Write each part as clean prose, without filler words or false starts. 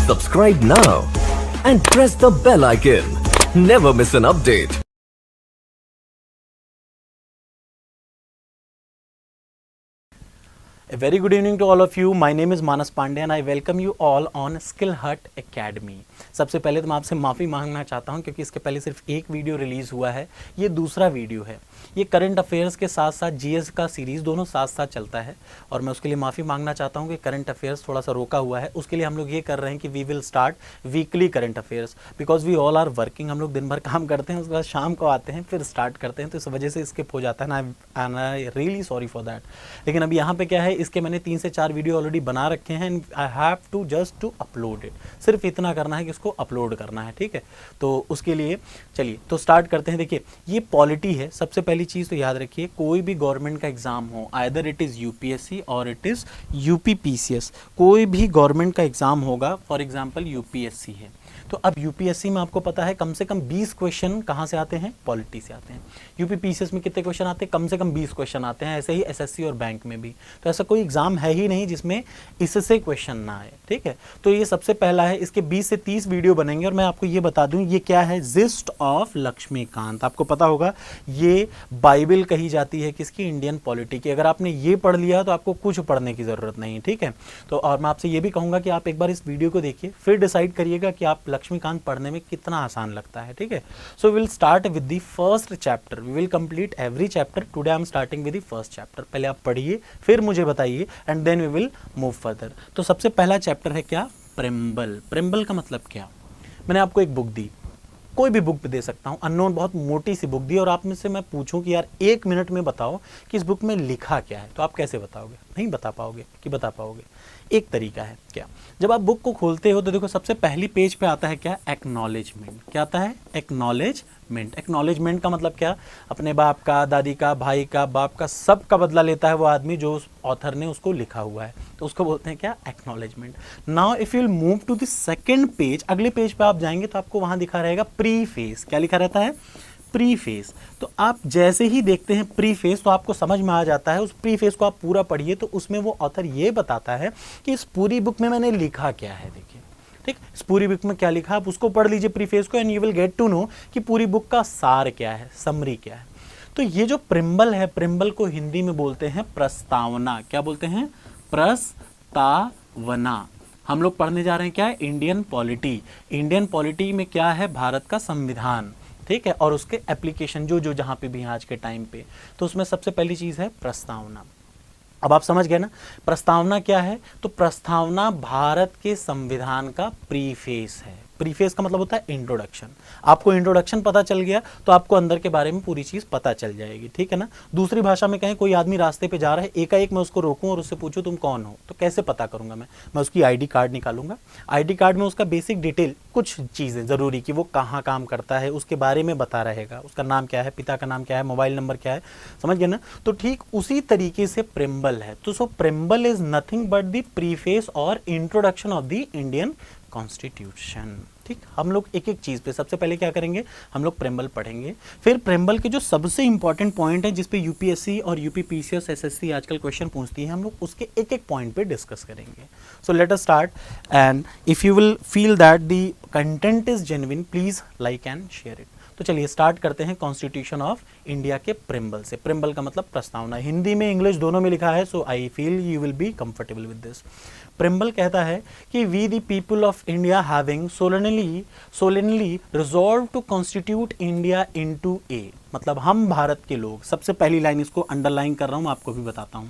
Subscribe now and press the bell icon. Never miss an update. A very good evening to all of you. My name is Manas Pandey and I welcome you all on Skill Hut Academy. सबसे पहले तो मैं आपसे माफ़ी मांगना चाहता हूं क्योंकि इसके पहले सिर्फ एक वीडियो रिलीज़ हुआ है, ये दूसरा वीडियो है। ये करंट अफेयर्स के साथ साथ जीएस का सीरीज़ दोनों साथ साथ चलता है और मैं उसके लिए माफ़ी मांगना चाहता हूं कि करंट अफेयर्स थोड़ा सा रोका हुआ है। उसके लिए हम लोग ये कर रहे हैं कि we will start weekly current affairs because we all are working. हम लोग दिन भर काम करते हैं, उसके बाद शाम को आते हैं, फिर स्टार्ट करते हैं, तो इस वजह से स्किप हो जाता है and I really sorry for that. लेकिन अभी यहाँ पे क्या है, इसके मैंने 3 से 4 वीडियो ऑलरेडी बना रखे हैं and I have to just to upload it. सिर्फ इतना करना है कि इसको अपलोड करना है, ठीक है। तो उसके लिए चलिए तो स्टार्ट करते हैं। देखिए ये पॉलिटी है। सबसे पहली चीज़ तो याद रखिए, कोई भी गवर्नमेंट का एग्जाम हो, आइदर इट इज़ यूपीएससी और इट इज़ यूपीपीसीएस, कोई भी गवर्नमेंट का एग्जाम होगा, फॉर एग्जाम्पल यूपीएससी है, तो अब यूपीएससी में आपको पता है कम से कम 20 क्वेश्चन कहाँ से आते हैं, पॉलिटी से आते हैं। यूपीपीसीएस में कितने क्वेश्चन आते हैं, कम से कम 20 क्वेश्चन आते हैं। ऐसे ही एसएससी और बैंक में भी। तो ऐसा कोई एग्जाम है ही नहीं जिसमें इससे क्वेश्चन ना आए, ठीक है। तो ये सबसे पहला है। इसके 20 से 30 वीडियो बनेंगे और मैं आपको ये बता दूं ये क्या है, जिस्ट ऑफ लक्ष्मीकांत। आपको पता होगा ये बाइबल कही जाती है किसकी, इंडियन पॉलिटी की। अगर आपने ये पढ़ लिया तो आपको कुछ पढ़ने की ज़रूरत नहीं, ठीक है। तो और मैं आपसे ये भी कहूँगा कि आप एक बार इस वीडियो को देखिए, फिर डिसाइड करिएगा कि आप लक्ष्मीकांत पढ़ने में कितना आसान लगता है, ठीक है। So will start with the first chapter. We will complete every chapter. Today I am starting with the first chapter. पहले आप पढ़िए, फिर मुझे बताइए and then we will move further. तो सबसे पहला चैप्टर है क्या, प्रेम्बल। प्रेम्बल का मतलब क्या। मैंने आपको एक बुक दी, कोई भी बुक दे सकता हूँ, अननोन बहुत मोटी सी बुक दी, और आप में से मैं पूछूं कि यार 1 मिनट में बताओ कि इस बुक में लिखा क्या है, तो आप कैसे बताओगे, नहीं बता पाओगे कि बता पाओगे। एक तरीका है क्या, जब आप बुक को खोलते हो तो देखो सबसे पहली पेज पे आता है क्या, एक्नॉलेजमेंट। क्या आता है, एक्नॉलेजमेंट। एक्नॉलेजमेंट का मतलब क्या, अपने बाप का, दादी का, भाई का, बाप का, सब का बदला लेता है वो आदमी जो उस ऑथर ने उसको लिखा हुआ है, तो उसको बोलते हैं क्या, acknowledgement. Now if you will move to the second page, अगले पेज पे आप जाएंगे तो आपको वहां दिखा रहेगा प्रीफेस। क्या लिखा रहता है, प्रीफेस। तो आप जैसे ही देखते हैं प्रीफेस तो आपको समझ में आ जाता है। उस प्रीफेस को आप पूरा पढ़िए तो उसमें वो ऑथर ये बताता है कि इस पूरी बुक में मैंने लिखा क्या है। देखिए ठीक, इस पूरी बुक में क्या लिखा, आप उसको पढ़ लीजिए प्रीफेस को and you will get to know कि पूरी बुक का सार क्या है, समरी क्या है। तो ये जो प्रिम्बल है, प्रिम्बल को हिंदी में बोलते हैं प्रस्तावना। क्या बोलते हैं, प्रस्तावना। हम लोग पढ़ने जा रहे हैं क्या, इंडियन पॉलिटी। इंडियन पॉलिटी में क्या है, भारत का संविधान, ठीक है, और उसके एप्लीकेशन जो जहां पे भी हैं आज के टाइम पे। तो उसमें सबसे पहली चीज है प्रस्तावना। अब आप समझ गए ना प्रस्तावना क्या है, तो प्रस्तावना भारत के संविधान का प्रीफेस है। प्रीफेस का मतलब होता है इंट्रोडक्शन। आपको इंट्रोडक्शन पता चल गया तो आपको अंदर के बारे में पूरी चीज पता चल जाएगी, ठीक है ना। दूसरी भाषा में कहें, कोई आदमी रास्ते पे जा रहा है, एकाएक मैं उसको रोकूं और उससे पूछूं तुम कौन हो, तो कैसे पता करूंगा मैं उसकी आईडी कार्ड निकालूंगा। आईडी कार्ड में उसका बेसिक डिटेल, कुछ चीजें जरूरी कि वो कहाँ काम करता है उसके बारे में बता रहेगा, उसका नाम क्या है, पिता का नाम क्या है, मोबाइल नंबर क्या है, समझ गए ना। तो ठीक उसी तरीके से प्रेम्बल है। तो so preamble is nothing but the preface और introduction of the Indian constitution. ठीक, हम लोग एक एक चीज पे सबसे पहले क्या करेंगे, हम लोग प्रेम्बल पढ़ेंगे। फिर प्रेम्बल के जो सबसे इंपॉर्टेंट पॉइंट है जिसपे यूपीएससी और यूपीपीसीएस एसएससी आजकल क्वेश्चन पूछती है, हम लोग उसके एक एक पॉइंट पे डिस्कस करेंगे। So let us start and if you will feel that the content is genuine, please like and share it. तो चलिए स्टार्ट करते हैं कॉन्स्टिट्यूशन ऑफ इंडिया के प्रेम्बल से। प्रेम्बल का मतलब प्रस्तावना, हिंदी में इंग्लिश दोनों में लिखा है, so I feel you will be comfortable with this. Preamble कहता है कि we the people of India having solemnly resolve to constitute India into a, मतलब हम भारत के लोग, सबसे पहली लाइन इसको अंडरलाइन कर रहा हूं, मैं आपको भी बताता हूं।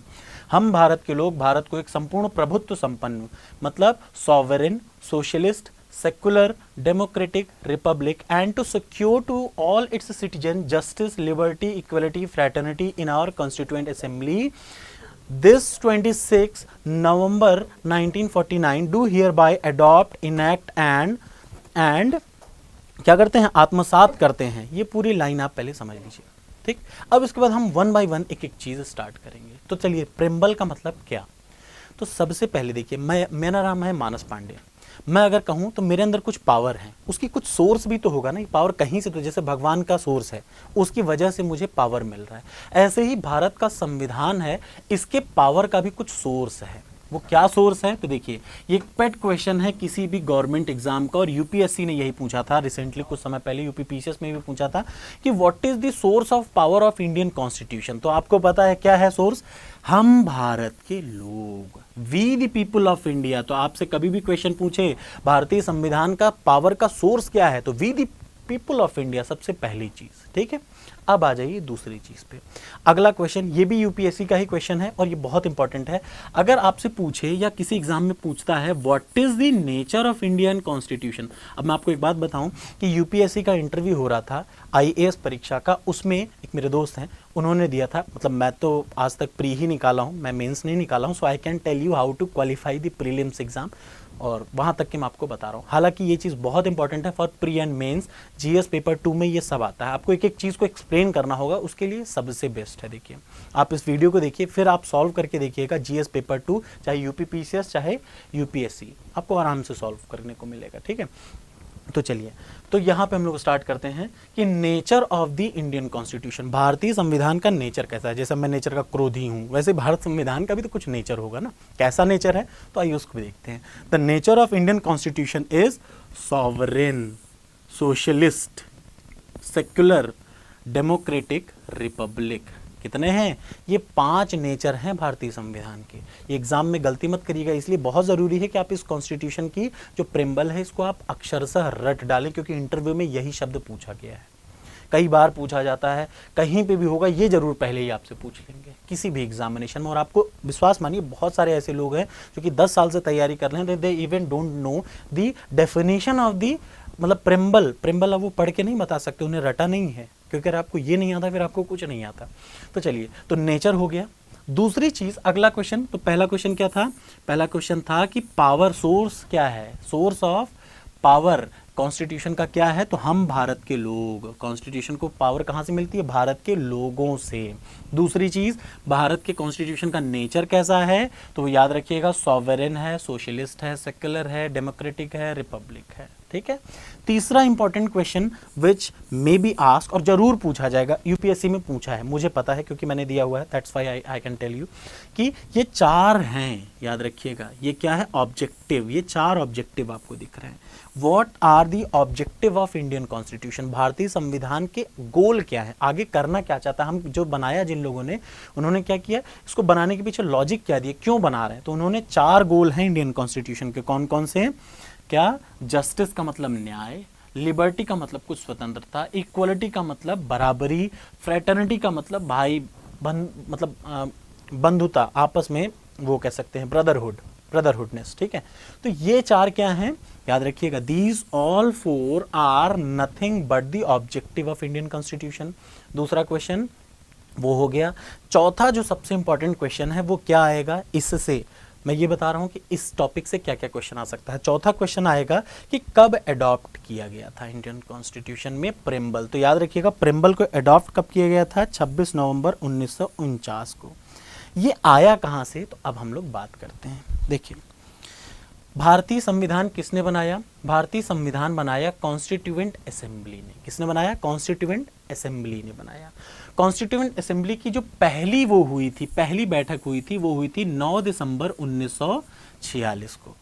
हम भारत के लोग भारत को एक संपूर्ण प्रभुत्व संपन्न, मतलब sovereign, socialist, secular, democratic republic and to secure to all its citizen justice, liberty, equality, fraternity in our constituent assembly this 26 November 1949 do hereby adopt, enact and क्या करते हैं, आत्मसात करते हैं। ये पूरी लाइन आप पहले समझ लीजिए, ठीक। अब इसके बाद हम 1 बाय 1 एक एक चीज स्टार्ट करेंगे। तो चलिए प्रेम्बल का मतलब क्या। तो सबसे पहले देखिए, मेरा नाम है मानस पांडे। मैं अगर कहूं तो मेरे अंदर कुछ पावर है, उसकी कुछ सोर्स भी तो होगा ना। पावर कहीं से, तो जैसे भगवान का सोर्स है, उसकी वजह से मुझे पावर मिल रहा है। ऐसे ही भारत का संविधान है, इसके पावर का भी कुछ सोर्स है। वो क्या सोर्स है? तो देखिए, ये एक पेट क्वेश्चन है किसी भी गवर्नमेंट एग्जाम का, और यूपीएससी ने यही पूछा था रिसेंटली, कुछ समय पहले यूपीपीसीएस में भी पूछा था कि what is the source of power of Indian constitution. तो आपको पता है क्या है सोर्स? हम भारत के लोग, we the people of India. तो आपसे कभी भी क्वेश्चन पूछे भारतीय संविधान का पावर का सोर्स क्या है, तो we the people of India सबसे पहली चीज, ठीक है। अब आ जाइए दूसरी चीज पे। अगला क्वेश्चन, ये भी यूपीएससी का ही क्वेश्चन है और ये बहुत इंपॉर्टेंट है। अगर आपसे पूछे या किसी एग्जाम में पूछता है what is the nature of Indian constitution. अब मैं आपको एक बात बताऊं कि यूपीएससी का इंटरव्यू हो रहा था आईएएस परीक्षा का, उसमें एक मेरे दोस्त हैं, उन्होंने दिया था, मतलब मैं तो आज तक प्री ही निकाला हूं, मैं मेंस नहीं निकाला हूं, so I can tell you how to qualify the prelims exam, और वहां तक कि मैं आपको बता रहा हूं। हालांकि ये चीज बहुत इंपॉर्टेंट है for pre and mains, GS paper 2 में ये सब आता है, आपको एक एक चीज को एक्सप्लेन करना होगा, उसके लिए सबसे बेस्ट है। देखिए, आप इस वीडियो को देखिए, फिर आप सॉल्व करके देखिएगा जीएस पेपर 2, चाहे यूपीपीसीएस चाहे यूपीएससी, आपको आराम से सॉल्व करने को मिलेगा, ठीक है। तो चलिए, तो यहाँ पे हम लोग स्टार्ट करते हैं कि nature of the Indian constitution, भारतीय संविधान का नेचर कैसा है। जैसे मैं नेचर का क्रोधी हूँ, वैसे भारत संविधान का भी तो कुछ नेचर होगा ना, कैसा नेचर है, तो आइए उसको भी देखते हैं। The nature of Indian constitution is sovereign, socialist, secular, democratic, Republic. कितने हैं? ये 5 नेचर हैं भारतीय संविधान के। ये एग्जाम में गलती मत करिएगा, इसलिए बहुत ज़रूरी है कि आप इस कॉन्स्टिट्यूशन की जो प्रेम्बल है इसको आप अक्षरशः रट डालें, क्योंकि इंटरव्यू में यही शब्द पूछा गया है, कई बार पूछा जाता है, कहीं पे भी होगा, ये जरूर पहले ही आपसे पूछ लेंगे किसी भी एग्जामिनेशन में। और आपको विश्वास मानिए, बहुत सारे ऐसे लोग हैं जो कि 10 साल से तैयारी कर रहे हैं, they even don't know the definition of the, मतलब प्रेम्बल अब वो पढ़ के नहीं बता सकते, उन्हें रटा नहीं है, क्योंकि अगर आपको ये नहीं आता फिर आपको कुछ नहीं आता। तो चलिए, तो नेचर हो गया। दूसरी चीज, अगला क्वेश्चन, तो पहला क्वेश्चन क्या था? पहला क्वेश्चन था कि पावर सोर्स क्या है, सोर्स ऑफ पावर कॉन्स्टिट्यूशन का क्या है? तो हम भारत के लोग, कॉन्स्टिट्यूशन को पावर कहाँ से मिलती है? भारत के लोगों से। दूसरी चीज, भारत के कॉन्स्टिट्यूशन का नेचर कैसा है? तो याद रखिएगा, सॉवरेन है, सोशलिस्ट है, सेक्युलर है, डेमोक्रेटिक है, रिपब्लिक है, ठीक है। तीसरा important question which may be ask, और जरूर पूछा जाएगा, यूपीएससी में पूछा है, मुझे पता है क्योंकि मैंने दिया हुआ है, that's why I can tell you कि ये 4 हैं, याद रखिएगा। ये क्या है? ऑब्जेक्टिव, ये 4 ऑब्जेक्टिव आपको दिख रहे हैं। What are the objective of Indian constitution, भारतीय संविधान के गोल क्या है, आगे करना क्या चाहता है। हम जो बनाया जिन लोगों ने, उन्होंने क्या किया, इसको बनाने के पीछे लॉजिक क्या दिया, क्यों बना रहे हैं। तो उन्होंने 4 गोल हैं इंडियन कॉन्स्टिट्यूशन के। कौन कौन से हैं? क्या? जस्टिस का मतलब न्याय, लिबर्टी का मतलब कुछ स्वतंत्रता, इक्वलिटी का मतलब बराबरी, फ्रेटर्निटी का मतलब भाई मतलब बंधुता, आपस में वो कह सकते हैं ब्रदरहुडनेस, ठीक है। तो ये 4 क्या हैं? याद रखिएगा, these all 4 are nothing but the objective of Indian constitution. दूसरा क्वेश्चन वो हो गया। चौथा जो सबसे इंपॉर्टेंट क्वेश्चन है वो क्या आएगा? इससे मैं ये बता रहा हूं कि इस टॉपिक से क्या क्या क्वेश्चन आ सकता है। चौथा क्वेश्चन आएगा कि कब अडॉप्ट किया गया था इंडियन कॉन्स्टिट्यूशन में प्रेम्बल। तो याद रखिएगा, प्रेम्बल को अडॉप्ट कब किया गया था? 26 नवंबर 1949 को। ये आया कहां से? तो अब हम लोग बात करते हैं। देखिए, भारतीय संविधान किसने बनाया? भारतीय संविधान बनाया कॉन्स्टिट्यूएंट असेंबली ने। किसने बनाया? कॉन्स्टिट्यूएंट असेंबली ने बनाया। कॉन्स्टिट्यूएंट असेंबली की जो पहली वो हुई थी, पहली बैठक हुई थी, वो हुई थी 9 दिसंबर 1946 को।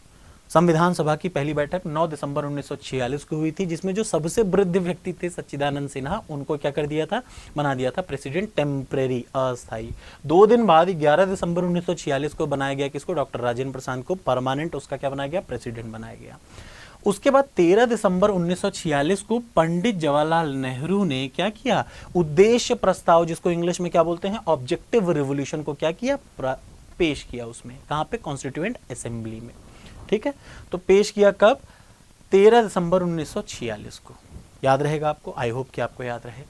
संविधान सभा की पहली बैठक 9 दिसंबर 1946 को हुई थी, जिसमें जो सबसे वृद्ध व्यक्ति थे सच्चिदानंद सिन्हा, उनको क्या कर दिया था? बना दिया था प्रेसिडेंट टेम्परेरी, अस्थायी। 2 दिन बाद 11 दिसंबर 1946 को बनाया गया किसको? डॉक्टर राजेंद्र प्रसाद को परमानेंट, उसका क्या बनाया गया? प्रेसिडेंट बनाया गया। उसके बाद 13 दिसंबर 1946 को पंडित जवाहरलाल नेहरू ने क्या किया? उद्देश्य प्रस्ताव, जिसको इंग्लिश में क्या बोलते हैं? ऑब्जेक्टिव रिवोल्यूशन को क्या किया? पेश किया। उसमें कहां पे? कॉन्स्टिट्यूएंट असेंबली में, ठीक है। तो पेश किया कब? 13 दिसंबर 1946 को। याद रहेगा आपको? आई होप कि आपको याद रहे।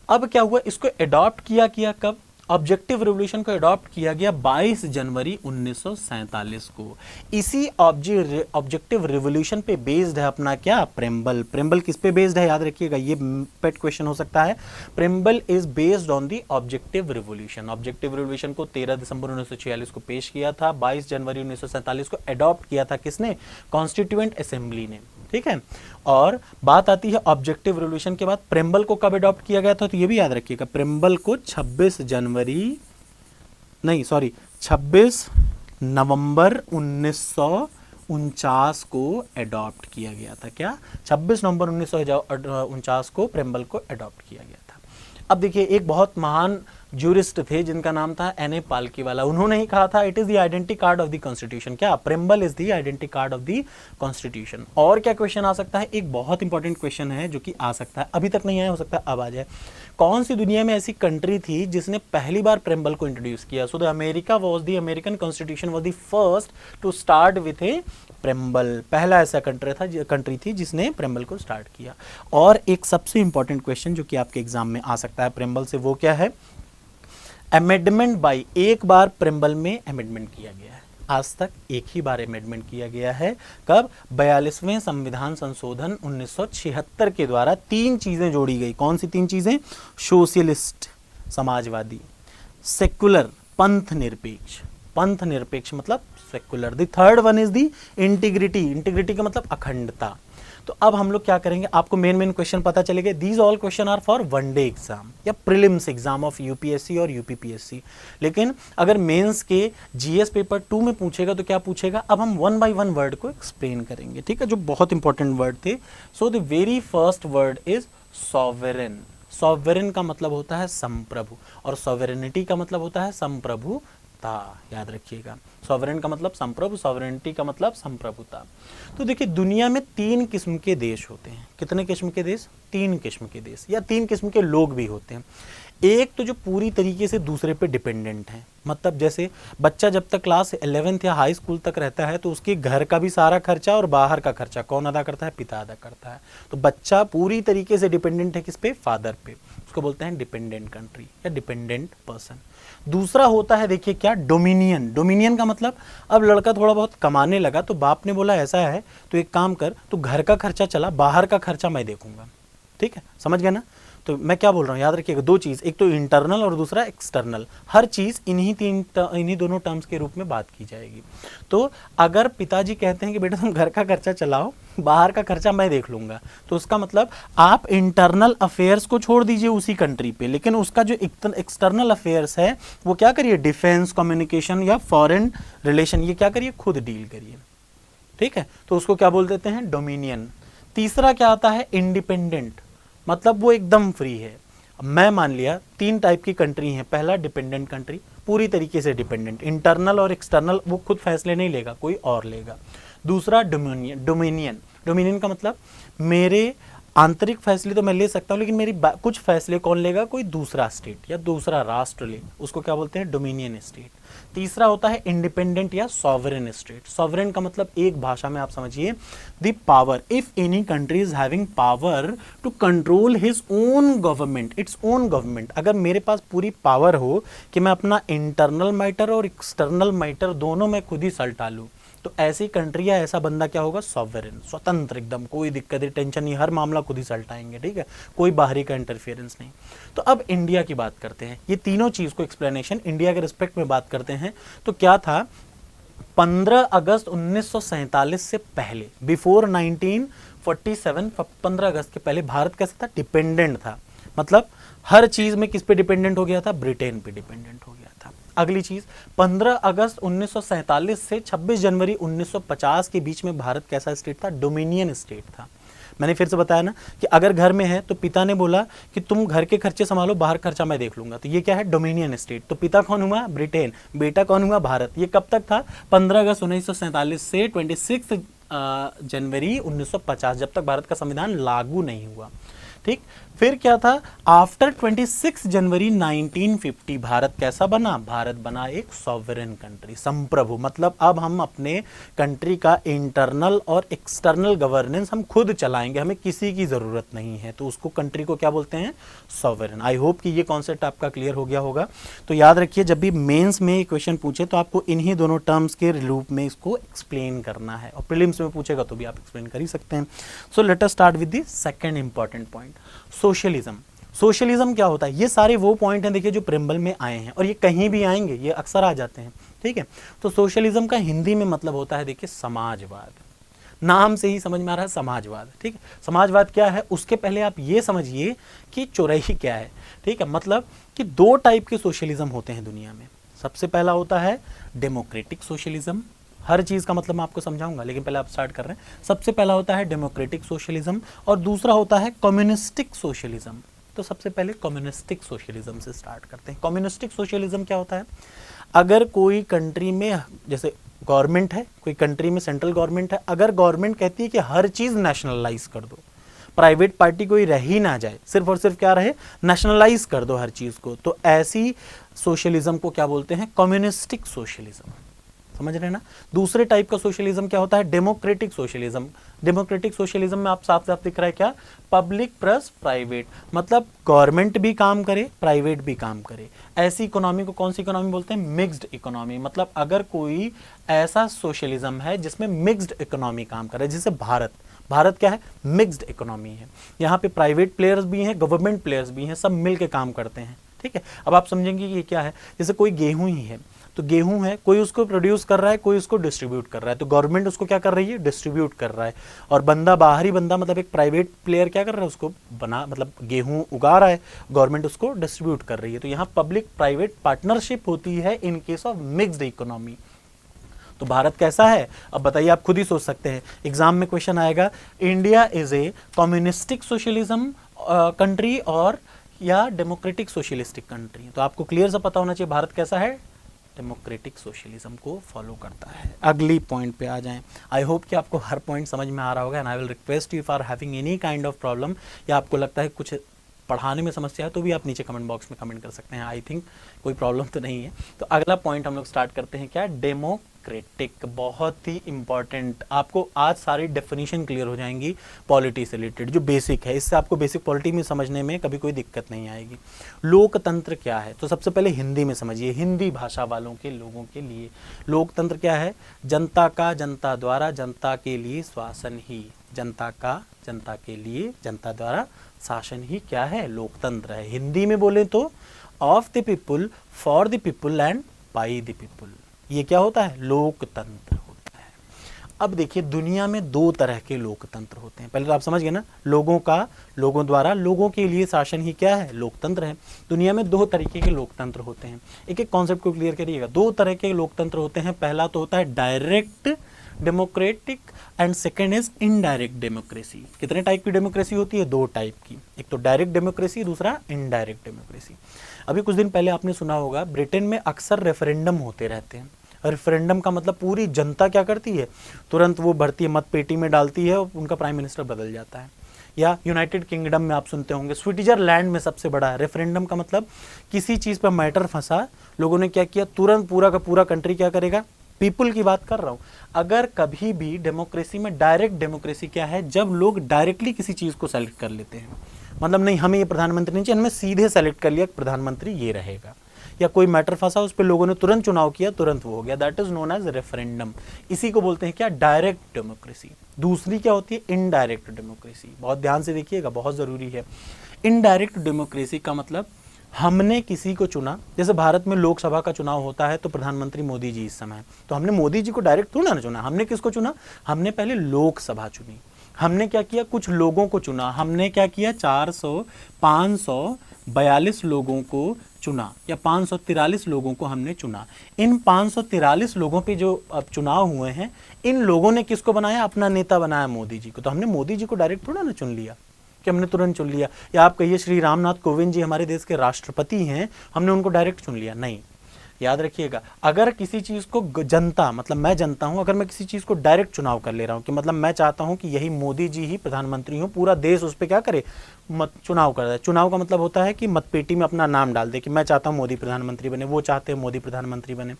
अब क्या हुआ? इसको अडॉप्ट किया कब? ऑब्जेक्टिव रिवोल्यूशन को अडॉप्ट किया गया 22 जनवरी 1947 को। इसी ऑब्जेक्टिव रिवोल्यूशन पे बेस्ड है अपना क्या? प्रेम्बल। प्रेम्बल किस पे बेस्ड है? याद रखिएगा, ये पेट क्वेश्चन हो सकता है। Preamble is based on the objective revolution. Objective revolution को 13 दिसंबर 1946 को पेश किया था, 22 जनवरी 1947 को अडॉप्ट किया था किसने? कॉन्स्टिट्यूएंट असेंबली ने, ठीक है। और बात आती है ऑब्जेक्टिव रिवोल्यूशन के बाद प्रेम्बल को कब अडॉप्ट किया गया था? तो ये भी याद रखिएगा, प्रेम्बल को 26 नवंबर 1949 को अडॉप्ट किया गया था। क्या? 26 नवंबर 1949 को प्रेम्बल को अडॉप्ट किया गया था। अब देखिए, एक बहुत महान ज्यूरिस्ट थे जिनका नाम था एन.ए. पालकीवाला। उन्होंने ही कहा था it is the identity card of the constitution. क्या? Preamble is the identity card of the constitution. और क्या क्वेश्चन आ सकता है? एक बहुत इंपॉर्टेंट क्वेश्चन है जो कि आ सकता है, अभी तक नहीं आया, हो सकता है अब आ जाए। कौन सी दुनिया में ऐसी कंट्री थी जिसने पहली बार प्रेम्बल को इंट्रोड्यूस किया? So the America was the American constitution was the first to start with a preamble. पहला ऐसा कंट्री थी जिसने प्रेम्बल को स्टार्ट किया। और एक सबसे इंपॉर्टेंट क्वेश्चन जो कि आपके एग्जाम में आ सकता है प्रेम्बल से, वो क्या है? अमेंडमेंट बाई, एक बार प्रेम्बल में अमेंडमेंट किया गया है। आज तक एक ही बार अमेंडमेंट किया गया है। कब? 42वें संविधान संशोधन 1976 के द्वारा 3 चीजें जोड़ी गई। कौन सी 3 चीजें? सोशलिस्ट समाजवादी, सेकुलर पंथ निरपेक्ष। पंथ निरपेक्ष मतलब secular. The third one is the integrity. Integrity का मतलब अखंडता। तो अब हम लोग क्या करेंगे, आपको मेन क्वेश्चन पता चलेगा। These all question are for one day exam या प्रीलिम्स एग्जाम ऑफ यूपीएससी और यूपीपीएससी। लेकिन अगर मेंस के जीएस पेपर 2 में पूछेगा तो क्या पूछेगा? अब हम 1 बाय 1 वर्ड को एक्सप्लेन करेंगे, ठीक है, जो बहुत इंपॉर्टेंट वर्ड थे। So the very first word is sovereign. Sovereign का मतलब होता है संप्रभु, और सॉवरेनिटी का मतलब होता है संप्रभुता। याद रखिएगा, सॉवरेन का मतलब संप्रभु, सॉवरेनिटी का मतलब संप्रभुता। तो देखिए, दुनिया में 3 किस्म के देश होते हैं। कितने किस्म के देश? 3 किस्म के देश, या 3 किस्म के लोग भी होते हैं। एक तो जो पूरी तरीके से दूसरे पे डिपेंडेंट है, मतलब जैसे बच्चा जब तक क्लास 11th या हाई स्कूल तक रहता है तो उसके घर का भी सारा खर्चा और बाहर का खर्चा कौन अदा करता है? पिता अदा करता है। तो बच्चा पूरी तरीके से डिपेंडेंट है किस पे? फादर पे। उसको बोलते हैं डिपेंडेंट कंट्री या डिपेंडेंट पर्सन। दूसरा होता है, देखिए क्या? डोमिनियन। डोमिनियन का मतलब, अब लड़का थोड़ा बहुत कमाने लगा तो बाप ने बोला ऐसा है तो एक काम कर, तू घर का खर्चा चला, बाहर का खर्चा मैं देखूंगा। ठीक है, समझ गया ना? तो मैं क्या बोल रहा हूँ, याद रखिएगा 2 चीज़, एक तो इंटरनल और दूसरा एक्सटर्नल। हर चीज़ इन्हीं दोनों टर्म्स के रूप में बात की जाएगी। तो अगर पिताजी कहते हैं कि बेटा तुम घर का खर्चा चलाओ, बाहर का खर्चा मैं देख लूँगा, तो उसका मतलब आप इंटरनल अफेयर्स को छोड़ दीजिए उसी कंट्री पे, लेकिन उसका जो एक्सटर्नल अफेयर्स है वो क्या करिए? डिफेंस, कम्युनिकेशन या फॉरेन रिलेशन, ये क्या करिए? खुद डील करिए। ठीक है, तो उसको क्या बोल देते हैं? डोमिनियन। तीसरा क्या आता है? इंडिपेंडेंट, मतलब वो एकदम फ्री है। मैं मान लिया 3 टाइप की कंट्री हैं। पहला डिपेंडेंट कंट्री, पूरी तरीके से डिपेंडेंट, इंटरनल और एक्सटर्नल वो खुद फैसले नहीं लेगा, कोई और लेगा। दूसरा डोमिनियन। डोमिनियन का मतलब मेरे आंतरिक फैसले तो मैं ले सकता हूँ, लेकिन मेरी कुछ फैसले कौन लेगा? कोई दूसरा स्टेट या दूसरा राष्ट्र ले, उसको क्या बोलते हैं? Dominion state. तीसरा होता है इंडिपेंडेंट या सॉवरेन स्टेट। सॉवरेन का मतलब एक भाषा में आप समझिए, the power, if any country is having power to control his own government, its own government. अगर मेरे पास पूरी पावर हो कि मैं अपना इंटरनल मैटर और एक्सटर्नल मैटर दोनों में खुद ही सल्टा लूँ, तो ऐसी कंट्री या ऐसा बंदा क्या होगा? सॉवरेन, स्वतंत्र एकदम, कोई दिक्कत नहीं, टेंशन नहीं, हर मामला खुद ही सल्टाएंगे। ठीक है, कोई बाहरी का इंटरफेरेंस नहीं। तो अब इंडिया की बात करते हैं। ये तीनों चीज़ को एक्सप्लेनेशन इंडिया के रिस्पेक्ट में बात करते हैं। तो क्या था? 15 अगस्त 1947 से पहले, बिफोर 1947, 15 अगस्त के पहले भारत कैसा था? डिपेंडेंट था। मतलब हर चीज़ में किस पे डिपेंडेंट हो गया था? ब्रिटेन पे डिपेंडेंट हो गया था। अगली चीज़, 15 अगस्त 1947 से 26 जनवरी 1950 के बीच में भारत कैसा स्टेट था? डोमिनियन स्टेट था। मैंने फिर से बताया ना कि अगर घर में है तो पिता ने बोला कि तुम घर के खर्चे संभालो, बाहर खर्चा मैं देख लूंगा, तो ये क्या है? Dominion state. तो पिता कौन हुआ? ब्रिटेन, बेटा कौन हुआ? भारत। ये कब तक था? 15 अगस्त 1947 से 26 जनवरी 1950, जब तक भारत का संविधान लागू नहीं हुआ। ठीक, फिर क्या था? आफ्टर 26 जनवरी 1950 भारत कैसा बना? भारत बना एक सॉवरेन कंट्री, संप्रभु। मतलब अब हम अपने कंट्री का इंटरनल और एक्सटर्नल गवर्नेंस हम खुद चलाएंगे, हमें किसी की ज़रूरत नहीं है। तो उसको कंट्री को क्या बोलते हैं? सॉवरेन। आई होप कि ये कॉन्सेप्ट आपका क्लियर हो गया होगा। तो याद रखिए, जब भी मेंस में क्वेश्चन पूछे तो आपको इन्हीं दोनों टर्म्स के रूप में इसको एक्सप्लेन करना है, और प्रीलिम्स में पूछेगा तो भी आप एक्सप्लेन कर ही सकते हैं। So let us start with the second important point, socialism. Socialism क्या होता है? ये सारे वो पॉइंट हैं देखिए जो प्रेम्बल में आए हैं, और ये कहीं भी आएंगे, ये अक्सर आ जाते हैं। ठीक है, तो सोशलिज्म का हिंदी में मतलब होता है, देखिए, समाजवाद। नाम से ही समझ में आ रहा है समाजवाद। ठीक है, समाजवाद क्या है? उसके पहले आप ये समझिए कि चौराही क्या है। ठीक है, मतलब कि 2 टाइप के सोशलिज्म होते हैं दुनिया में। सबसे पहला होता है डेमोक्रेटिक सोशलिज्म। हर चीज़ का मतलब मैं आपको समझाऊंगा, लेकिन पहले आप स्टार्ट कर रहे हैं। सबसे पहला होता है डेमोक्रेटिक सोशलिज्म और दूसरा होता है कम्युनिस्टिक सोशलिज्म। तो सबसे पहले कम्युनिस्टिक सोशलिज्म से स्टार्ट करते हैं। कम्युनिस्टिक सोशलिज्म क्या होता है? अगर कोई कंट्री में, जैसे गवर्नमेंट है, कोई कंट्री में सेंट्रल गवर्नमेंट है, अगर गवर्नमेंट कहती है कि हर चीज़ नेशनलाइज कर दो, प्राइवेट पार्टी कोई रह ही ना जाए, सिर्फ और सिर्फ क्या रहे, नेशनलाइज कर दो हर चीज़ को, तो ऐसी सोशलिज्म को क्या बोलते हैं? Communistic socialism. समझ रहे हैं ना? दूसरे टाइप का सोशलिज्म क्या होता है? Democratic socialism. डेमोक्रेटिक सोशलिज्म में आप साफ साफ दिख रहा है क्या? पब्लिक प्लस प्राइवेट, मतलब गवर्नमेंट भी काम करे, प्राइवेट भी काम करे। ऐसी इकोनॉमी को कौन सी इकोनॉमी बोलते हैं? Mixed economy. मतलब अगर कोई ऐसा सोशलिज्म है जिसमें मिक्स्ड इकोनॉमी काम करे, जैसे भारत क्या है? मिक्स्ड इकोनॉमी है। यहाँ पे प्राइवेट प्लेयर्स भी हैं, गवर्नमेंट प्लेयर्स भी हैं, सब मिलके काम करते हैं। ठीक है, अब आप समझेंगे कि ये क्या है। जैसे कोई गेहूं ही है, तो गेहूं है, कोई उसको प्रोड्यूस कर रहा है, कोई उसको डिस्ट्रीब्यूट कर रहा है, तो गवर्नमेंट उसको क्या कर रही है? डिस्ट्रीब्यूट कर रहा है। और बंदा, बाहरी बंदा, मतलब एक प्राइवेट प्लेयर क्या कर रहा है? उसको मतलब गेहूं उगा रहा है, गवर्नमेंट उसको डिस्ट्रीब्यूट कर रही है। तो यहाँ पब्लिक प्राइवेट पार्टनरशिप होती है in case of mixed economy. तो भारत कैसा है? अब बताइए, आप खुद ही सोच सकते हैं, एग्जाम में क्वेश्चन आएगा, India is a communistic socialism country और या डेमोक्रेटिक सोशलिस्टिक कंट्री। तो आपको क्लियर सा पता होना चाहिए भारत कैसा है? डेमोक्रेटिक सोशलिज्म को फॉलो करता है। अगली पॉइंट पे आ जाएं। आई होप कि आपको हर पॉइंट समझ में आ रहा होगा, and I will request you for having any kind of problem, या आपको लगता है कुछ पढ़ाने में समस्या है, तो भी आप नीचे कमेंट बॉक्स में कमेंट कर सकते हैं। आई थिंक कोई प्रॉब्लम तो नहीं है। तो अगला पॉइंट हम लोग स्टार्ट करते हैं, क्या? डेमोक्रेटिक। बहुत ही इंपॉर्टेंट, आपको आज सारी डेफिनेशन क्लियर हो जाएंगी पॉलिटी से रिलेटेड, जो बेसिक है। इससे आपको बेसिक पॉलिटी में समझने में कभी कोई दिक्कत नहीं आएगी। लोकतंत्र क्या है? तो सबसे पहले हिंदी में समझिए, हिंदी भाषा वालों के लोगों के लिए लोकतंत्र क्या है? जनता का, जनता द्वारा, जनता के लिए शासन ही। जनता का, जनता के लिए, जनता द्वारा शासन ही क्या है? लोकतंत्र है। हिंदी में बोले तो of the people, for the people and by the people. ये क्या होता है? लोकतंत्र होता है। अब देखिए, दुनिया में दो तरह के लोकतंत्र होते हैं। पहले तो आप समझ गए ना, लोगों का, लोगों द्वारा, लोगों के लिए शासन ही क्या है? लोकतंत्र है। दुनिया में दो तरीके के लोकतंत्र होते हैं। एक एक कॉन्सेप्ट को क्लियर करिएगा। दो तरह के लोकतंत्र होते हैं। पहला तो होता है direct democratic and second is indirect democracy. कितने टाइप की डेमोक्रेसी होती है? दो टाइप की। एक तो डायरेक्ट डेमोक्रेसी, दूसरा इनडायरेक्ट डेमोक्रेसी। अभी कुछ दिन पहले आपने सुना होगा, ब्रिटेन में अक्सर रेफरेंडम होते रहते हैं। रेफरेंडम का मतलब पूरी जनता क्या करती है? तुरंत वो भरती है, मत पेटी में डालती है और उनका प्राइम मिनिस्टर बदल जाता है। या यूनाइटेड किंगडम में आप सुनते होंगे, स्विट्जरलैंड में सबसे बड़ा है। रेफरेंडम का मतलब किसी चीज़ पर मैटर फंसा, लोगों ने क्या किया, तुरंत पूरा का पूरा कंट्री क्या करेगा? पीपल की बात कर रहा हूँ। अगर कभी भी डेमोक्रेसी में, डायरेक्ट डेमोक्रेसी क्या है? जब लोग डायरेक्टली किसी चीज़ को सेलेक्ट कर लेते हैं, मतलब नहीं हमें ये प्रधानमंत्री नहीं चाहिए, हमने सीधे सेलेक्ट कर लिया प्रधानमंत्री ये रहेगा। या कोई मैटर फंसा, उस पर लोगों ने तुरंत चुनाव किया, तुरंत वो हो गया। That is known as referendum. इसी को बोलते हैं क्या? Direct democracy. दूसरी क्या होती है? Indirect democracy. बहुत ध्यान से देखिएगा, बहुत ज़रूरी है। इनडायरेक्ट डेमोक्रेसी का मतलब, हमने किसी को चुना, जैसे भारत में लोकसभा का चुनाव होता है तो प्रधानमंत्री मोदी जी इस समय, तो हमने मोदी जी को डायरेक्ट थोड़ा ना चुना। हमने किसको चुना? हमने पहले लोकसभा चुनी। हमने क्या किया? कुछ लोगों को चुना। हमने क्या किया? 542 लोगों को चुना, या 543 लोगों को हमने चुना। इन 543 लोगों पे जो अब चुनाव हुए हैं, इन लोगों ने किसको बनाया? अपना नेता बनाया मोदी जी को। तो हमने मोदी जी को डायरेक्ट थोड़ा ना चुन लिया कि हमने तुरंत चुन लिया। या आप कहिए श्री रामनाथ कोविंद जी हमारे देश के राष्ट्रपति हैं, हमने उनको डायरेक्ट चुन लिया? नहीं। याद रखिएगा, अगर किसी चीज़ को जनता, मतलब मैं जनता हूं, अगर मैं किसी चीज़ को डायरेक्ट चुनाव कर ले रहा हूं, कि मतलब मैं चाहता हूं कि यही मोदी जी ही प्रधानमंत्री हो, पूरा देश उस पर क्या करे? मत चुनाव कर दे। चुनाव का मतलब होता है कि मतपेटी में अपना नाम डाल दे कि मैं चाहता हूँ मोदी प्रधानमंत्री बने, वो चाहते हैं मोदी प्रधानमंत्री बने,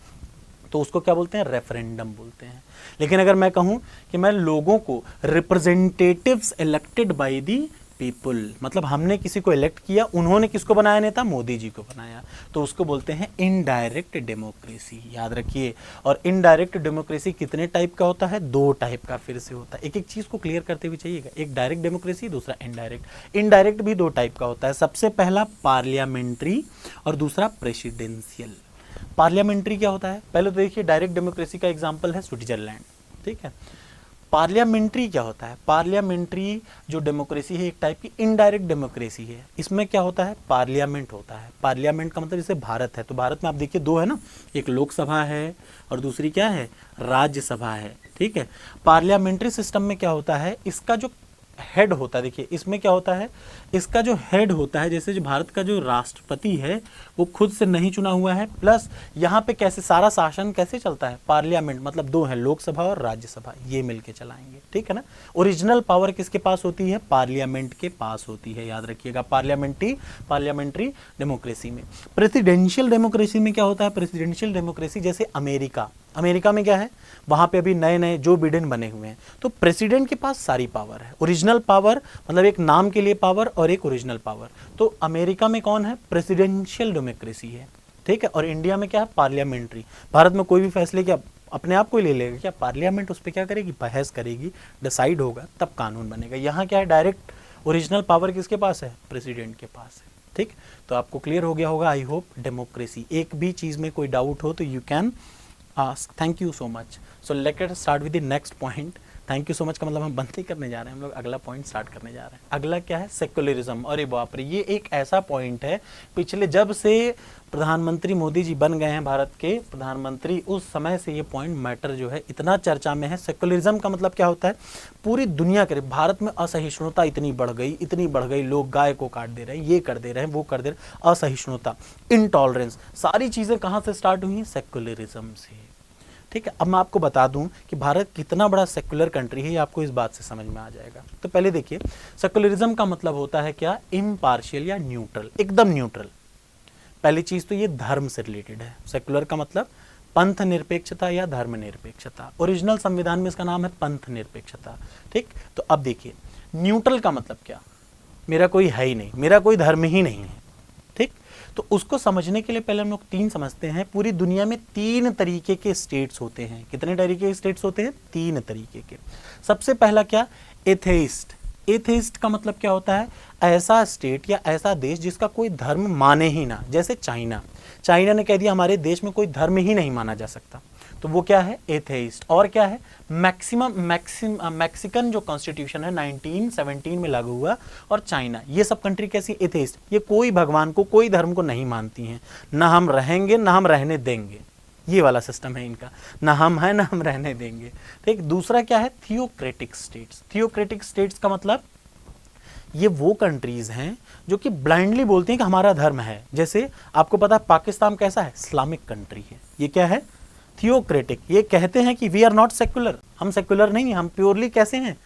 तो उसको क्या बोलते हैं? रेफरेंडम बोलते हैं। लेकिन अगर मैं कहूँ कि मैं लोगों को, representatives elected by the people, मतलब हमने किसी को इलेक्ट किया, उन्होंने किसको बनाया नेता? मोदी जी को बनाया, तो उसको बोलते हैं इनडायरेक्ट डेमोक्रेसी। याद रखिए। और इनडायरेक्ट डेमोक्रेसी कितने टाइप का होता है? दो टाइप का फिर से होता है। एक एक चीज़ को क्लियर करते हुए चाहिएगा। एक डायरेक्ट डेमोक्रेसी, दूसरा इनडायरेक्ट। इनडायरेक्ट भी दो टाइप का होता है। सबसे पहला पार्लियामेंट्री और दूसरा प्रेसिडेंशियल। पार्लियामेंट्री क्या होता है? पहले तो देखिए, डायरेक्ट डेमोक्रेसी का एग्जाम्पल है स्विट्जरलैंड। ठीक है, पार्लियामेंट्री क्या होता है? पार्लियामेंट्री जो डेमोक्रेसी है एक टाइप की इनडायरेक्ट डेमोक्रेसी है। इसमें क्या होता है? पार्लियामेंट होता है। पार्लियामेंट का मतलब जैसे भारत है, तो भारत में आप देखिए दो है ना, एक लोकसभा है और दूसरी क्या है? राज्यसभा है। ठीक है। पार्लियामेंट्री सिस्टम में क्या होता है? इसका जो हेड होता है, देखिए इसमें क्या होता है, इसका जो हेड होता है, जैसे जो भारत का जो राष्ट्रपति है वो खुद से नहीं चुना हुआ है, प्लस यहाँ पे कैसे सारा शासन कैसे चलता है? पार्लियामेंट मतलब दो है, लोकसभा और राज्यसभा, ये मिलके चलाएंगे। ठीक है ना। ओरिजिनल पावर किसके पास होती है? पार्लियामेंट के पास होती है, याद रखिएगा। पार्लियामेंट्री डेमोक्रेसी में। प्रेसिडेंशियल डेमोक्रेसी में क्या होता है? प्रेसिडेंशियल डेमोक्रेसी जैसे अमेरिका में क्या है? वहां पे अभी नए नए जो बिडेन बने हुए हैं, तो प्रेसिडेंट के पास सारी पावर है। ओरिजिनल पावर मतलब एक नाम के लिए पावर और एक ओरिजिनल पावर। तो अमेरिका में कौन है? प्रेसिडेंशियल डेमोक्रेसी है। ठीक है। और इंडिया में क्या है? पार्लियामेंट्री। भारत में कोई भी फैसले क्या अपने आप को ही ले लेगा क्या? पार्लियामेंट उस पर क्या करेगी? बहस करेगी, डिसाइड होगा, तब कानून बनेगा। यहाँ क्या है? डायरेक्ट ओरिजिनल पावर किसके पास है? प्रेसिडेंट के पास है। ठीक। तो आपको क्लियर हो गया होगा आई होप डेमोक्रेसी। एक भी चीज में कोई डाउट हो तो you can ask. Thank you so much. So let's start with the next point. Thank you so much का मतलब हम बंद नहीं करने जा रहे हैं, हम लोग अगला पॉइंट स्टार्ट करने जा रहे हैं। अगला क्या है? सेक्युलरिज्म। अरे बाप रे, ये एक ऐसा पॉइंट है, पिछले जब से प्रधानमंत्री मोदी जी बन गए हैं भारत के प्रधानमंत्री, उस समय से ये पॉइंट मैटर जो है इतना चर्चा में है। सेक्युलरिज्म का मतलब क्या होता है? पूरी दुनिया के भारत में असहिष्णुता इतनी बढ़ गई, लोग गाय को काट दे रहे हैं, ये कर दे रहे हैं, वो कर दे रहे हैं। असहिष्णुता, इनटॉलरेंस, सारी चीजें कहाँ से स्टार्ट हुई? सेक्युलरिज्म से। ठीक है। अब मैं आपको बता दूं कि भारत कितना बड़ा सेक्युलर कंट्री है, ये आपको इस बात से समझ में आ जाएगा। तो पहले देखिए, सेक्युलरिज्म का मतलब होता है क्या? इम्पार्शियल या न्यूट्रल, एकदम न्यूट्रल। पहली चीज तो ये धर्म से रिलेटेड है। सेक्युलर का मतलब पंथ निरपेक्षता या धर्म निरपेक्षता। ओरिजिनल संविधान में इसका नाम है पंथ निरपेक्षता। ठीक। तो अब देखिए, न्यूट्रल का मतलब क्या? मेरा कोई है ही नहीं, मेरा कोई धर्म ही नहीं है। ठीक। तो उसको समझने के लिए पहले हम लोग तीन समझते हैं। पूरी दुनिया में तीन तरीके के स्टेट्स होते हैं। कितने तरीके के स्टेट्स होते हैं? तीन तरीके के। सबसे पहला क्या? एथेइस्ट। एथेइस्ट का मतलब क्या होता है? ऐसा स्टेट या ऐसा देश जिसका कोई धर्म माने ही ना। जैसे चाइना ने कह दिया हमारे देश में कोई धर्म ही नहीं माना जा सकता, तो वो क्या है? एथेइस्ट। और क्या है? मैक्सिकन जो कॉन्स्टिट्यूशन है 1917 में लागू हुआ, और चाइना, ये सब कंट्री कैसी? एथेइस्ट। ये कोई भगवान को, कोई धर्म को नहीं मानती हैं। ना हम रहेंगे ना हम रहने देंगे, ये वाला सिस्टम है इनका। ना हम हैं ना हम रहने देंगे। ठीक। दूसरा क्या है? Theocratic states. थियोक्रेटिक स्टेट्स का मतलब ये वो कंट्रीज हैं जो कि ब्लाइंडली बोलती हैं कि हमारा धर्म है। जैसे आपको पता है पाकिस्तान कैसा है? इस्लामिक कंट्री है। ये क्या है? थियोक्रेटिक। ये कहते हैं कि वी आर नॉट सेक्युलर, हम सेक्युलर नहीं हैं, हम प्योरली कैसे हैं?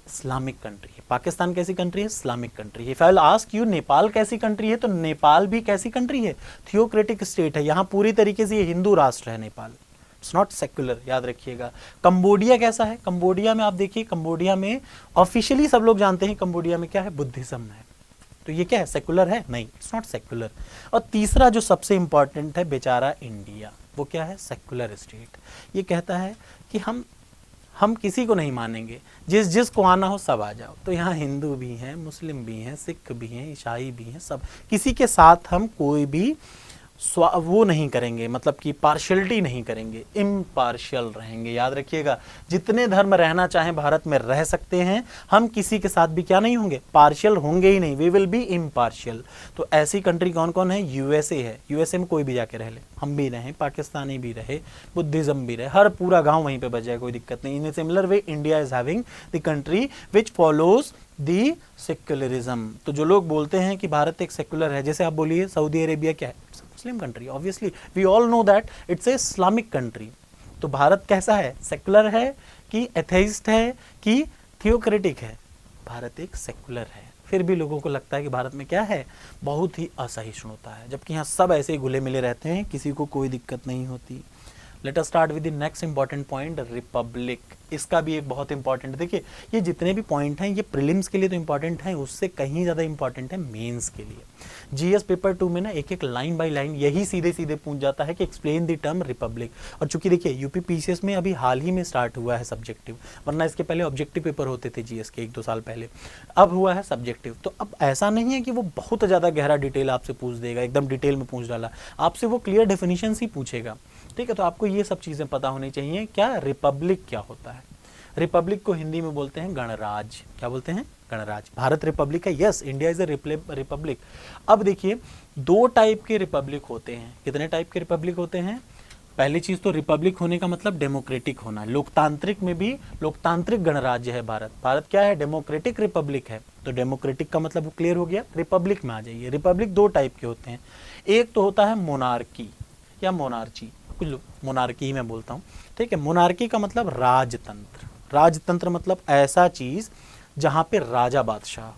इस्लामिक कंट्री है। पाकिस्तान कैसी कंट्री है? इस्लामिक कंट्री है। If I will ask you Nepal कैसी कंट्री है, तो नेपाल भी कैसी कंट्री है? थियोक्रेटिक स्टेट है। यहाँ पूरी तरीके से ये हिंदू राष्ट्र है नेपाल, इट्स नॉट सेक्युलर, याद रखिएगा। कंबोडिया कैसा है? कंबोडिया में आप देखिए, कंबोडिया में ऑफिशियली सब लोग जानते हैं कंबोडिया में क्या है? बुद्धिज्म है। तो ये क्या है? सेक्युलर है? नहीं, इट्स नॉट सेक्युलर। और तीसरा जो सबसे इंपॉर्टेंट है बेचारा इंडिया, वो क्या है? Secular state. ये कहता है कि हम किसी को नहीं मानेंगे, जिसको आना हो सब आ जाओ। तो यहाँ हिंदू भी हैं, मुस्लिम भी हैं, सिख भी हैं, ईसाई भी हैं, सब किसी के साथ हम कोई भी वो नहीं करेंगे, मतलब कि पार्शियलिटी नहीं करेंगे, इम्पार्शियल रहेंगे। याद रखिएगा, जितने धर्म रहना चाहें भारत में रह सकते हैं, हम किसी के साथ भी क्या नहीं होंगे? पार्शियल होंगे ही नहीं, वी विल बी इम्पार्शियल। तो ऐसी कंट्री कौन कौन है? यूएसए है। यूएसए में कोई भी जाके रह ले, हम भी रहें, पाकिस्तानी भी रहे, बुद्धिज्म भी रहे, हर पूरा गांव वहीं पे बच जाए, कोई दिक्कत नहीं। In a similar way India is having the country which follows the secularism. तो जो लोग बोलते हैं कि भारत एक सेक्युलर है, जैसे आप बोलिए सऊदी अरेबिया क्या है? Muslim country. Obviously we all know that it's a Islamic country. तो भारत कैसा है? सेक्युलर है कि एथेइस्ट है कि थियोक्रेटिक है? भारत एक सेक्युलर है। फिर भी लोगों को लगता है कि भारत में क्या है? बहुत ही असहिष्णुता है, जबकि यहाँ सब ऐसे ही घुले मिले रहते हैं, किसी को कोई दिक्कत नहीं होती। Let us start with the next important point, Republic. इसका भी एक बहुत इंपॉर्टेंट, देखिए ये जितने भी पॉइंट हैं ये प्रीलिम्स के लिए तो इंपॉर्टेंट हैं, उससे कहीं ज़्यादा इंपॉर्टेंट है मेंस के लिए। जीएस पेपर 2 में ना एक एक लाइन बाय लाइन यही सीधे सीधे पूछ जाता है कि एक्सप्लेन द टर्म रिपब्लिक। और चूंकि देखिए यूपी पीसीएस में अभी हाल ही में स्टार्ट हुआ है सब्जेक्टिव, वरना इसके पहले ऑब्जेक्टिव पेपर होते थे जीएस के 1-2 साल पहले, अब हुआ है सब्जेक्टिव। तो अब ऐसा नहीं है कि वो बहुत ज़्यादा गहरा डिटेल आपसे पूछ देगा, एकदम डिटेल में पूछ डाला, आपसे वो क्लियर डेफिनेशन ही पूछेगा। ठीक है। तो आपको ये सब चीज़ें पता होनी चाहिए। क्या? रिपब्लिक क्या होता है? रिपब्लिक को हिंदी में बोलते हैं गणराज्य। क्या बोलते हैं? गणराज्य। भारत रिपब्लिक है, yes, India is a Republic. अब देखिए, दो टाइप के रिपब्लिक होते हैं। कितने टाइप के रिपब्लिक होते हैं? पहली चीज तो रिपब्लिक होने का मतलब डेमोक्रेटिक होना। लोकतांत्रिक में भी लोकतांत्रिक गणराज्य है भारत। भारत क्या है? डेमोक्रेटिक रिपब्लिक है। तो डेमोक्रेटिक का मतलब वो क्लियर हो गया। रिपब्लिक में आ जाइए। रिपब्लिक दो टाइप के होते हैं। एक तो होता है मोनार्की या मोनार्ची, कुछ मोनार्की ही मैं बोलता हूँ, ठीक है। मोनार्की का मतलब राजतंत्र। राजतंत्र मतलब ऐसा चीज जहां पे राजा बादशाह हो।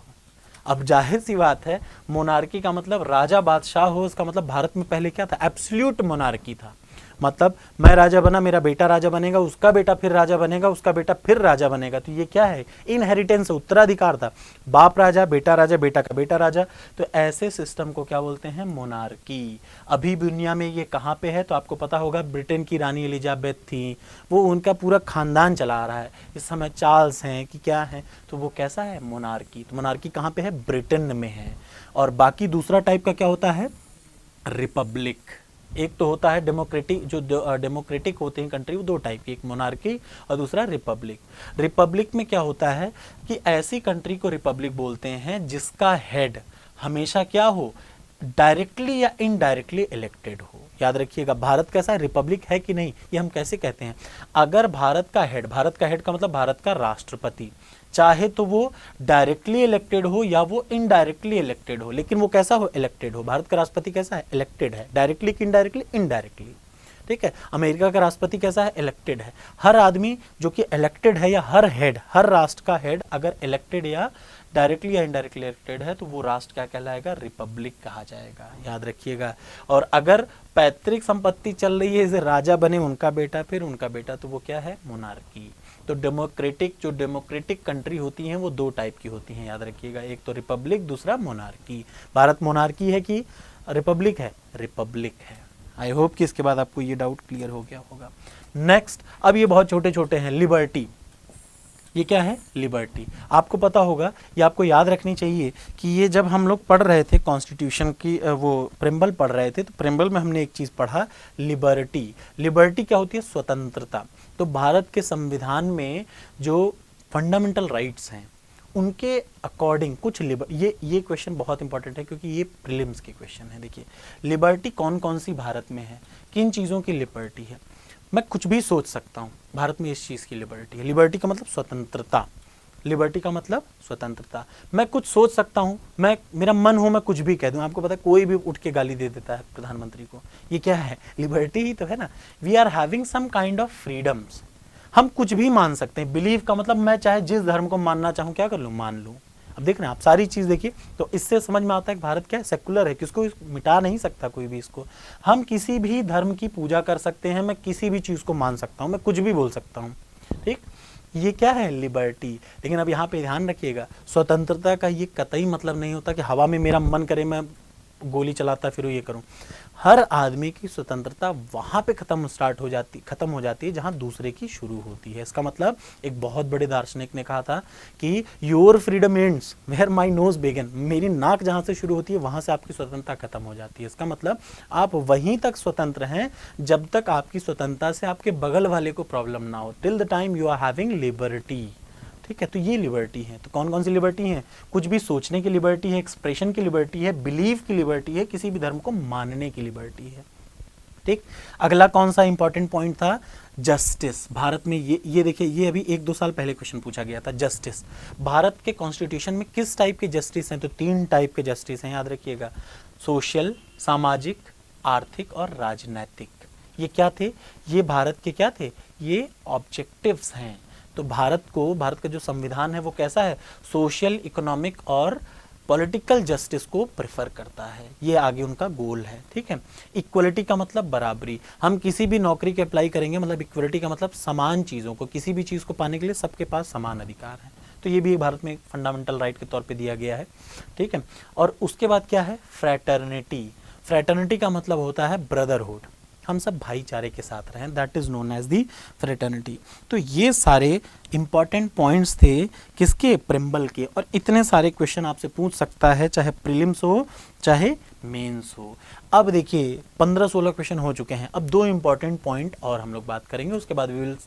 अब जाहिर सी बात है, मोनार्की का मतलब राजा बादशाह हो, इसका मतलब भारत में पहले क्या था? एब्सोल्यूट मोनार्की था। मतलब मैं राजा बना, मेरा बेटा राजा बनेगा, उसका बेटा फिर राजा बनेगा, उसका बेटा फिर राजा बनेगा। तो ये क्या है? इनहेरिटेंस, उत्तराधिकार था। बाप राजा, बेटा राजा, बेटा का बेटा राजा। तो ऐसे सिस्टम को क्या बोलते हैं? मोनार्की। अभी दुनिया में ये कहाँ पे है? तो आपको पता होगा, ब्रिटेन की रानी एलिजाबेथ थी, वो उनका पूरा खानदान चला रहा है। इस समय चार्ल्स हैं कि क्या है, तो वो कैसा है? मोनार्की। तो मोनार्की कहाँ पे है? ब्रिटेन में है। और बाकी दूसरा टाइप का क्या होता है? रिपब्लिक। एक तो होता है डेमोक्रेटिक, जो डेमोक्रेटिक होते हैं कंट्री, वो दो टाइप की, एक मोनार्की और दूसरा रिपब्लिक। रिपब्लिक में क्या होता है कि ऐसी कंट्री को रिपब्लिक बोलते हैं जिसका हेड हमेशा क्या हो? डायरेक्टली या इनडायरेक्टली इलेक्टेड हो। याद रखिएगा, भारत कैसा है? रिपब्लिक है कि नहीं, ये हम कैसे कहते हैं? अगर भारत का हेड का मतलब भारत का राष्ट्रपति, चाहे तो वो डायरेक्टली इलेक्टेड हो या वो इनडायरेक्टली इलेक्टेड हो, लेकिन वो कैसा हो? इलेक्टेड हो। भारत का राष्ट्रपति कैसा है? इलेक्टेड है। डायरेक्टली कि इनडायरेक्टली? इनडायरेक्टली, ठीक है। अमेरिका का राष्ट्रपति कैसा है? इलेक्टेड है। हर आदमी जो कि इलेक्टेड है, या हर हेड, हर राष्ट्र का हेड अगर इलेक्टेड या डायरेक्टली या इनडायरेक्टली इलेक्टेड है, तो वो राष्ट्र क्या कहलाएगा? रिपब्लिक कहा जाएगा। याद रखिएगा। और अगर पैतृक संपत्ति चल रही है, जैसे राजा बने उनका बेटा फिर उनका बेटा, तो वो क्या है? मोनार्की। तो जो डेमोक्रेटिक कंट्री होती हैं वो दो टाइप की होती हैं, याद रखिएगा। एक तो रिपब्लिक, दूसरा मोनार्की। भारत मोनार्की है कि रिपब्लिक है? रिपब्लिक है। आई होप कि इसके बाद आपको ये डाउट क्लियर हो गया होगा। नेक्स्ट, अब ये बहुत छोटे छोटे हैं। लिबर्टी, ये क्या है? लिबर्टी। आपको पता होगा, ये आपको याद रखनी चाहिए कि ये जब हम लोग पढ़ रहे थे कॉन्स्टिट्यूशन की, वो प्रेम्बल पढ़ रहे थे, तो प्रेम्बल में हमने एक चीज़ पढ़ा, लिबर्टी। लिबर्टी क्या होती है? स्वतंत्रता। तो भारत के संविधान में जो फंडामेंटल राइट्स हैं उनके अकॉर्डिंग कुछ ये क्वेश्चन बहुत इंपॉर्टेंट है, क्योंकि ये प्रीलिम्स के क्वेश्चन है। देखिए, लिबर्टी कौन कौन सी भारत में है, किन चीज़ों की लिबर्टी है? मैं कुछ भी सोच सकता हूँ, भारत में इस चीज़ की लिबर्टी है। लिबर्टी का मतलब स्वतंत्रता। लिबर्टी का मतलब स्वतंत्रता। मैं कुछ सोच सकता हूँ, मेरा मन हो मैं कुछ भी कह दूँ। आपको पता है, कोई भी उठ के गाली दे देता है प्रधानमंत्री को, ये क्या है? लिबर्टी ही तो है ना। We are having some kind of freedoms. हम कुछ भी मान सकते हैं। बिलीव का मतलब मैं चाहे जिस धर्म को मानना चाहूँ, क्या कर लूँ? मान लूँ। अब देख रहे हैं आप, सारी चीज़ देखिए, तो इससे समझ में आता है कि भारत क्या है? सेकुलर है, किसको मिटा नहीं सकता कोई भी इसको। हम किसी भी धर्म की पूजा कर सकते हैं, मैं किसी भी चीज़ को मान सकता हूँ, मैं कुछ भी बोल सकता हूँ, ठीक। ये क्या है? लिबर्टी। लेकिन अब यहाँ पे ध्यान रखिएगा, स्वतंत्रता का ये कतई मतलब नहीं होता कि हवा में मेरा मन करे मैं गोली चलाता फिर ये करूं। हर आदमी की स्वतंत्रता वहां पे खत्म हो जाती है जहां दूसरे की शुरू होती है। इसका मतलब एक बहुत बड़े दार्शनिक ने कहा था कि your freedom ends where my nose begin. मेरी नाक जहां से शुरू होती है वहां से आपकी स्वतंत्रता खत्म हो जाती है। इसका मतलब आप वहीं तक स्वतंत्र हैं जब तक आपकी स्वतंत्रता से आपके बगल वाले को प्रॉब्लम ना हो, till the time you are having liberty, ठीक है। तो ये लिबर्टी है। तो कौन कौन सी लिबर्टी है? कुछ भी सोचने की लिबर्टी है, एक्सप्रेशन की लिबर्टी है, बिलीव की लिबर्टी है, किसी भी धर्म को मानने की लिबर्टी है, ठीक। अगला कौन सा इंपॉर्टेंट पॉइंट था? जस्टिस। भारत में ये देखिए, ये अभी 1-2 साल पहले क्वेश्चन पूछा गया था। जस्टिस, भारत के कॉन्स्टिट्यूशन में किस टाइप के जस्टिस हैं? तो 3 टाइप के जस्टिस हैं, याद रखिएगा। सोशल, सामाजिक, आर्थिक और राजनैतिक। ये क्या थे? ये भारत के क्या थे? ये ऑब्जेक्टिव्स हैं। तो भारत का जो संविधान है वो कैसा है? सोशल, इकोनॉमिक और पॉलिटिकल जस्टिस को प्रेफर करता है। ये आगे उनका गोल है, ठीक है। इक्वलिटी का मतलब बराबरी। हम किसी भी नौकरी के अप्लाई करेंगे, मतलब इक्वलिटी का मतलब समान चीज़ों को, किसी भी चीज़ को पाने के लिए सबके पास समान अधिकार है। तो ये भी भारत में फंडामेंटल राइट के तौर पे दिया गया है, ठीक है। और उसके बाद क्या है? फ्रैटर्निटी। फ्रैटर्निटी का मतलब होता है ब्रदरहुड, हम सब भाईचारे के साथ रहें, that is known as the fraternity. तो ये सारे इंपॉर्टेंट पॉइंट्स थे किसके? प्रेम्बल के। और इतने सारे क्वेश्चन आपसे पूछ सकता है, चाहे प्रीलिम्स हो चाहे मेंस हो। अब देखिए 15-16 क्वेश्चन हो चुके हैं। अब 2 इंपॉर्टेंट पॉइंट और हम लोग बात करेंगे, उसके बाद we will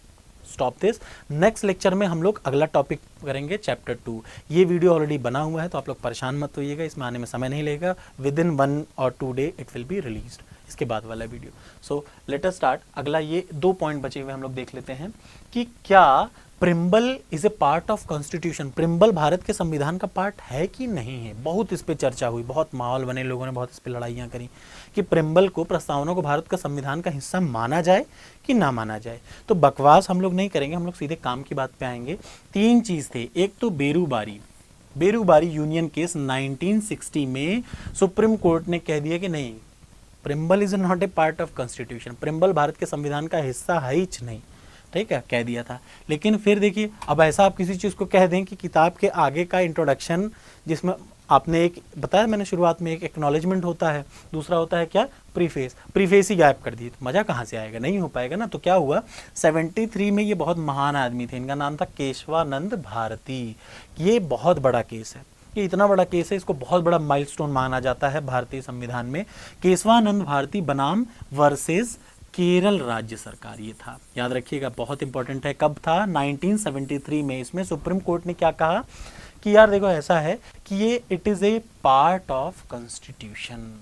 stop this. Next lecture में हम लोग अगला टॉपिक करेंगे चैप्टर 2। ये वीडियो ऑलरेडी बना हुआ है तो आप लोग परेशान मत होइएगा, इसमें आने में समय नहीं लगेगा। विद इन 1 और 2 day it will be released, इसके बाद वाला video. So let us start. अगला ये 2 पॉइंट बचे हुए हम लोग देख लेते हैं कि क्या preamble is a part of constitution, preamble Bharat के संविधान का पार्ट है कि नहीं है। बहुत इस पे चर्चा हुई, बहुत माहौल बने, लोगों ने बहुत इस पे लड़ाइयाँ करी कि प्रिम्बल को, प्रस्तावना को भारत का संविधान का हिस्सा माना जाए कि ना माना जाए। तो बकवास हम लोग नहीं करेंगे, हम लोग सीधे काम की बात पे आएंगे। 3 चीज़ थे, एक तो बेरूबारी यूनियन केस 1960 में सुप्रीम कोर्ट ने कह दिया कि नहीं, preamble is not a part of constitution, preamble Bharat के संविधान का हिस्सा है ही नहीं, ठीक है, कह दिया था। लेकिन फिर देखिए, अब ऐसा आप किसी चीज़ को कह दें कि किताब के आगे का इंट्रोडक्शन, जिसमें आपने एक बताया मैंने शुरुआत में, एक एक्नॉलेजमेंट होता है, दूसरा होता है क्या, प्रीफेस ही गायब कर दी, तो मज़ा कहाँ से आएगा, नहीं हो पाएगा ना। तो क्या हुआ, 73 में ये बहुत महान आदमी थे, इनका नाम था केशवानंद भारती। ये बहुत बड़ा केस है, ये इतना बड़ा केस है, इसको बहुत बड़ा माइलस्टोन माना जाता है भारतीय संविधान में। केशवानंद भारती बनाम वर्सेस केरल राज्य सरकार, ये था, याद रखिएगा, बहुत इंपॉर्टेंट है। कब था, 1973 में। इसमें सुप्रीम कोर्ट ने क्या कहा कि यार देखो ऐसा है कि ये it is a part of constitution,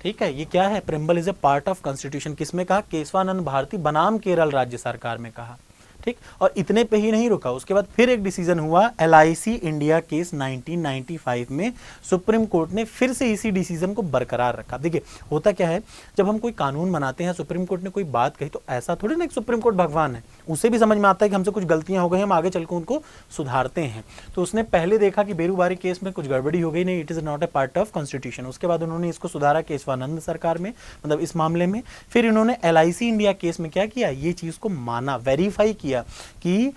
ठीक है, ये क्या है, preamble is a part of constitution. किसमें कहा, केशवानंद भारती बनाम केरल राज्य सरकार में कहा, ठीक। और इतने पे ही नहीं रुका, उसके बाद फिर एक डिसीजन हुआ LIC इंडिया केस 1995 में। सुप्रीम कोर्ट ने फिर से इसी डिसीजन को बरकरार रखा। देखिए होता क्या है, जब हम कोई कानून बनाते हैं, सुप्रीम कोर्ट ने कोई बात कही, तो ऐसा थोड़ी ना कि सुप्रीम कोर्ट भगवान है, उसे भी समझ में आता है कि हमसे कुछ गलतियां हो गई, हम आगे चलकर उनको सुधारते हैं। तो उसने पहले देखा कि बेरूबारी केस में कुछ गड़बड़ी हो गई, नहीं, it is not a part of constitution. उसके बाद उन्होंने इसको सुधारा केशवानंद सरकार में, मतलब इस मामले में। फिर इन्होंने LIC इंडिया केस में क्या किया, ये चीज को माना, वेरीफाई किया कि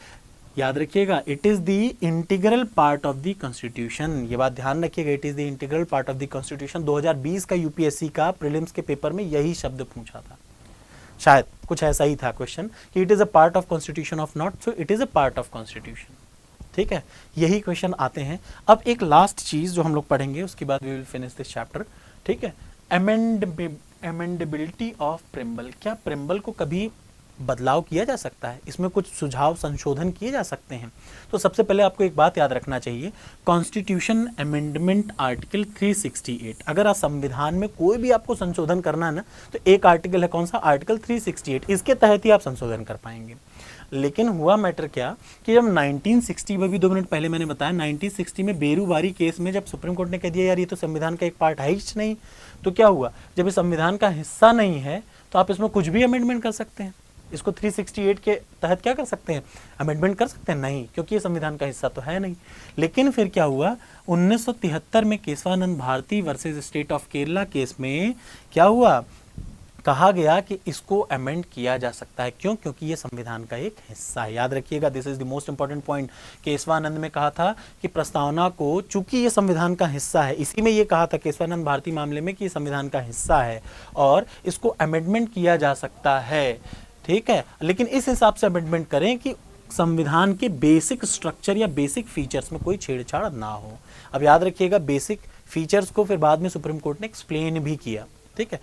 याद रखिएगा, it is the integral part of the constitution. ये बात ध्यान रखिएगा, it is the integral part of the constitution. 2020 का UPSC का प्रीलिम्स के पेपर में यही शब्द पूछा था, शायद कुछ ऐसा ही था क्वेश्चन, कि it is a part of constitution of not, so it is a part of constitution, ठीक है, यही क्वेश्चन आते हैं। अब एक लास्ट चीज जो हम लोग पढ़ेंगे, उसके बाद we will finish this chapter, ठीक है। अमेंडेबिलिटी ऑफ प्रिम्बल, क्या प्रिम्बल को कभी बदलाव किया जा सकता है, इसमें कुछ सुझाव संशोधन किए जा सकते हैं। तो सबसे पहले आपको एक बात याद रखना चाहिए, कॉन्स्टिट्यूशन अमेंडमेंट आर्टिकल 368, अगर आप संविधान में कोई भी आपको संशोधन करना है ना, तो एक आर्टिकल है, कौन सा, आर्टिकल 368, इसके तहत ही आप संशोधन कर पाएंगे। लेकिन हुआ मैटर क्या कि जब 1960 में भी 2 मिनट पहले मैंने बताया, 1960 में बेरूबारी केस में जब सुप्रीम कोर्ट ने कह दिया यार ये तो संविधान का एक पार्ट है ही नहीं, तो क्या हुआ, जब ये संविधान का हिस्सा नहीं है तो आप इसमें कुछ भी अमेंडमेंट कर सकते हैं, इसको 368 के तहत क्या कर सकते हैं, अमेंडमेंट कर सकते हैं, नहीं, क्योंकि ये संविधान का हिस्सा तो है नहीं। लेकिन फिर क्या हुआ, 1973 में Kesavananda Bharati versus state of Kerala case में क्या हुआ, कहा गया कि इसको अमेंड किया जा सकता है। क्यों, क्योंकि ये संविधान का एक हिस्सा है। याद रखिएगा, this is the most important point. Kesavananda में कहा था कि प्रस्तावना को, चूंकि ये संविधान का हिस्सा है, इसी में ये कहा था केशवानंद भारती मामले में कि ये संविधान का हिस्सा है और इसको अमेंडमेंट किया जा सकता है, ठीक है। लेकिन इस हिसाब से अमेंडमेंट करें कि संविधान के बेसिक स्ट्रक्चर या बेसिक फीचर्स में कोई छेड़छाड़ ना हो। अब याद रखिएगा, बेसिक फीचर्स को फिर बाद में सुप्रीम कोर्ट ने एक्सप्लेन भी किया, ठीक है।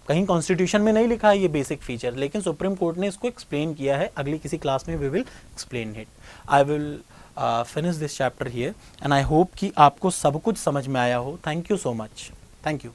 कहीं कॉन्स्टिट्यूशन में नहीं लिखा है ये बेसिक फीचर, लेकिन सुप्रीम कोर्ट ने इसको एक्सप्लेन किया है। अगली किसी क्लास में we will explain it. I will finish this chapter here and I hope कि आपको सब कुछ समझ में आया हो। Thank you so much, thank you.